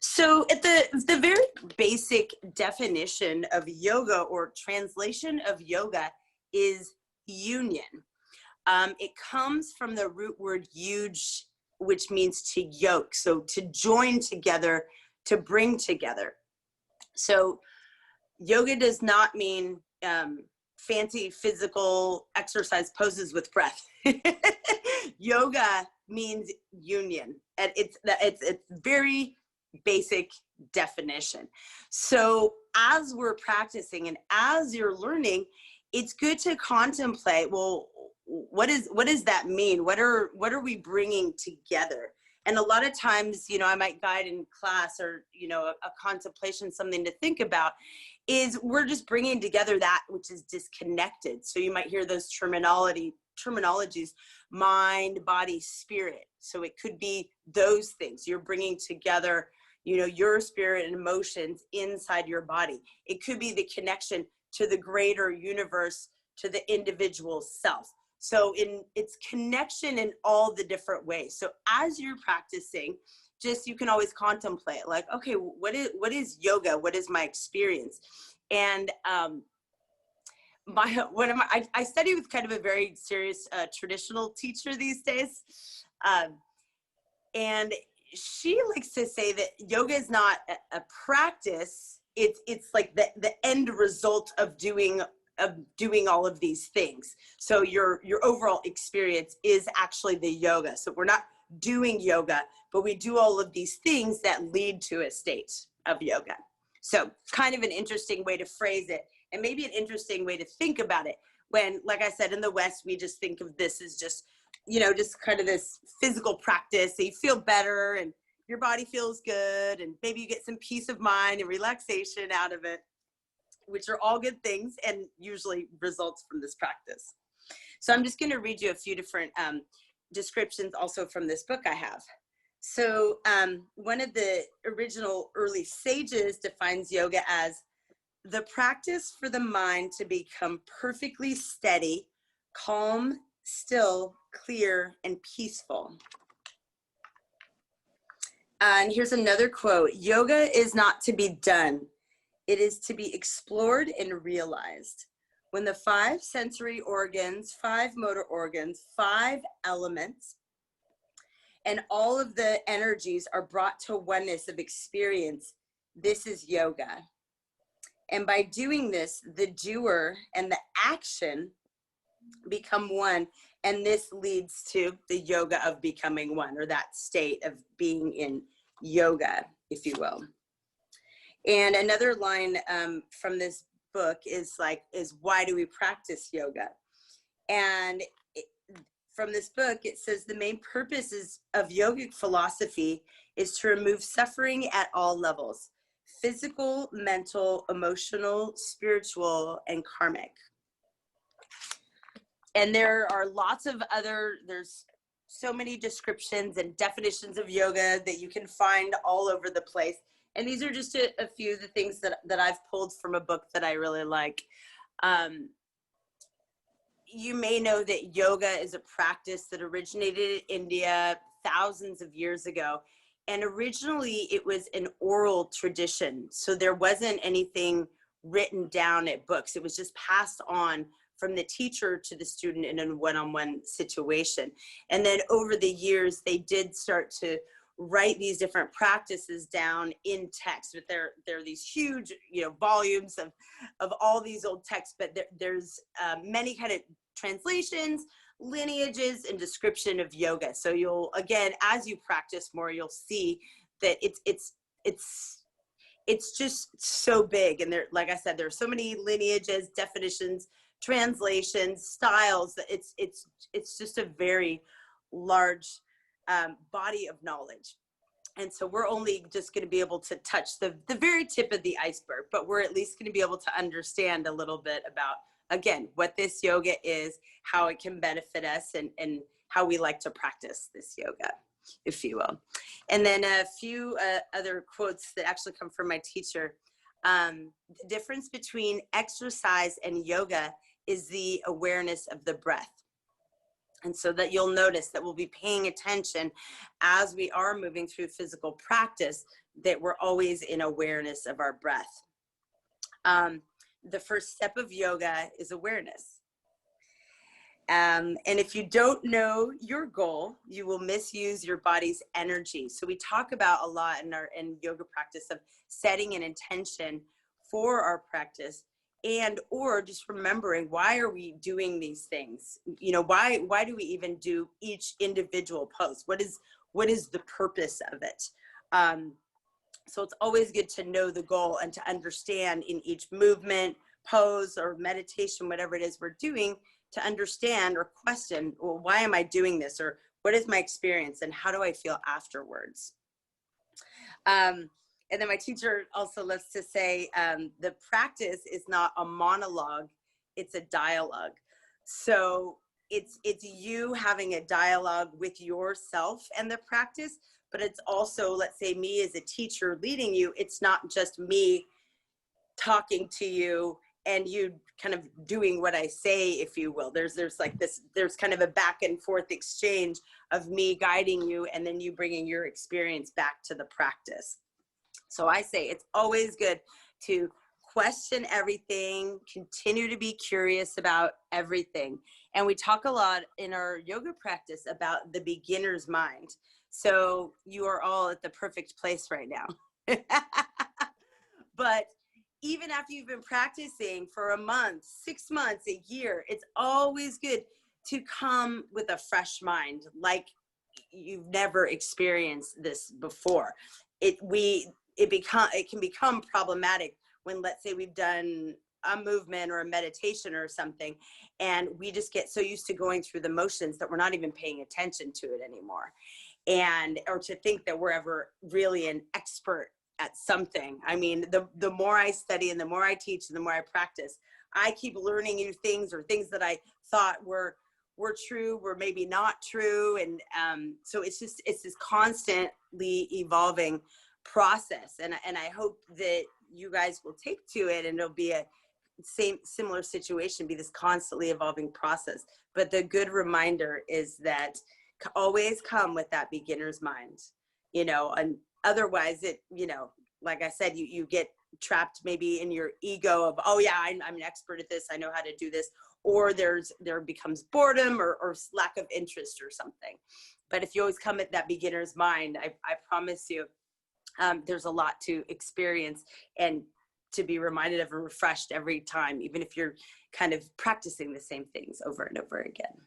So at the very basic definition of yoga, or translation of yoga, is union. It comes from the root word yuj, which means to yoke. So to join together, to bring together. So yoga does not mean fancy physical exercise poses with breath. Yoga means union, and it's very basic definition. So as we're practicing and as you're learning, it's good to contemplate, well, what does that mean? What are we bringing together? And a lot of times, I might guide in class, or, a contemplation, something to think about, is we're just bringing together that which is disconnected. So you might hear those terminologies, mind, body, spirit. So it could be those things. You're bringing together, your spirit and emotions inside your body. It could be the connection to the greater universe, to the individual self. So it's connection in all the different ways. So as you're practicing, you can always contemplate, like, okay, what is yoga? What is my experience? And I study with kind of a very serious traditional teacher these days, and she likes to say that yoga is not a practice. It's like the end result of doing all of these things. So your overall experience is actually the yoga. So we're not doing yoga, but we do all of these things that lead to a state of yoga. So kind of an interesting way to phrase it, and maybe an interesting way to think about it, when, like I said, in the West, we just think of this as just, just kind of this physical practice. So you feel better and your body feels good, and maybe you get some peace of mind and relaxation out of it, which are all good things and usually results from this practice. So I'm just going to read you a few different descriptions also from this book I have. So one of the original early sages defines yoga as the practice for the mind to become perfectly steady, calm, still, clear, and peaceful. And here's another quote: yoga is not to be done. It is to be explored and realized. When the 5 sensory organs, 5 motor organs, 5 elements, and all of the energies are brought to oneness of experience, this is yoga. And by doing this, the doer and the action become one, and this leads to the yoga of becoming one, or that state of being in yoga, if you will. And another line from this book is why do we practice yoga? And from this book, it says the main purpose of yogic philosophy is to remove suffering at all levels: physical, mental, emotional, spiritual, and karmic. And there are lots of there's so many descriptions and definitions of yoga that you can find all over the place. And these are just a few of the things that I've pulled from a book that I really like. You may know that yoga is a practice that originated in India thousands of years ago. And originally it was an oral tradition. So there wasn't anything written down at books. It was just passed on from the teacher to the student in a one-on-one situation. And then over the years, they did start to write these different practices down in text, but there are these huge volumes of all these old texts, but there's many kind of translations, lineages, and description of yoga. So you'll, again, as you practice more, you'll see that it's just so big. And there, like I said, there are so many lineages, definitions, translations, styles, that it's just a very large body of knowledge. And so we're only just going to be able to touch the very tip of the iceberg, but we're at least going to be able to understand a little bit about, again, what this yoga is, how it can benefit us, and how we like to practice this yoga, if you will. And then a few other quotes that actually come from my teacher. The difference between exercise and yoga is the awareness of the breath. And so that you'll notice that we'll be paying attention as we are moving through physical practice, that we're always in awareness of our breath. The first step of yoga is awareness. And if you don't know your goal, you will misuse your body's energy. So we talk about a lot in yoga practice of setting an intention for our practice, and or just remembering, why are we doing these things? You know, why do we even do each individual pose? What is the purpose of it? So it's always good to know the goal and to understand in each movement, pose, or meditation, whatever it is we're doing, to understand or question, well, why am I doing this? Or what is my experience and how do I feel afterwards? And then my teacher also loves to say, the practice is not a monologue, it's a dialogue. So it's you having a dialogue with yourself and the practice, but it's also, let's say, me as a teacher leading you. It's not just me talking to you and you kind of doing what I say, if you will. There's like this, there's kind of a back and forth exchange of me guiding you and then you bringing your experience back to the practice. So I say it's always good to question everything, continue to be curious about everything. And we talk a lot in our yoga practice about the beginner's mind. So you are all at the perfect place right now. But even after you've been practicing for a month, 6 months, a year, it's always good to come with a fresh mind, like you've never experienced this before. It can become problematic when, let's say, we've done a movement or a meditation or something, and we just get so used to going through the motions that we're not even paying attention to it anymore. Or to think that we're ever really an expert at something. I mean, the more I study and the more I teach and the more I practice, I keep learning new things, or things that I thought were true were maybe not true. And so it's this constantly evolving process. And I hope that you guys will take to it, and it'll be a similar situation, be this constantly evolving process. But the good reminder is that always come with that beginner's mind, and otherwise it, like I said, you get trapped maybe in your ego of, oh yeah, I'm an expert at this, I know how to do this, or there becomes boredom or lack of interest or something. But if you always come at that beginner's mind, I promise you, there's a lot to experience and to be reminded of and refreshed every time, even if you're kind of practicing the same things over and over again.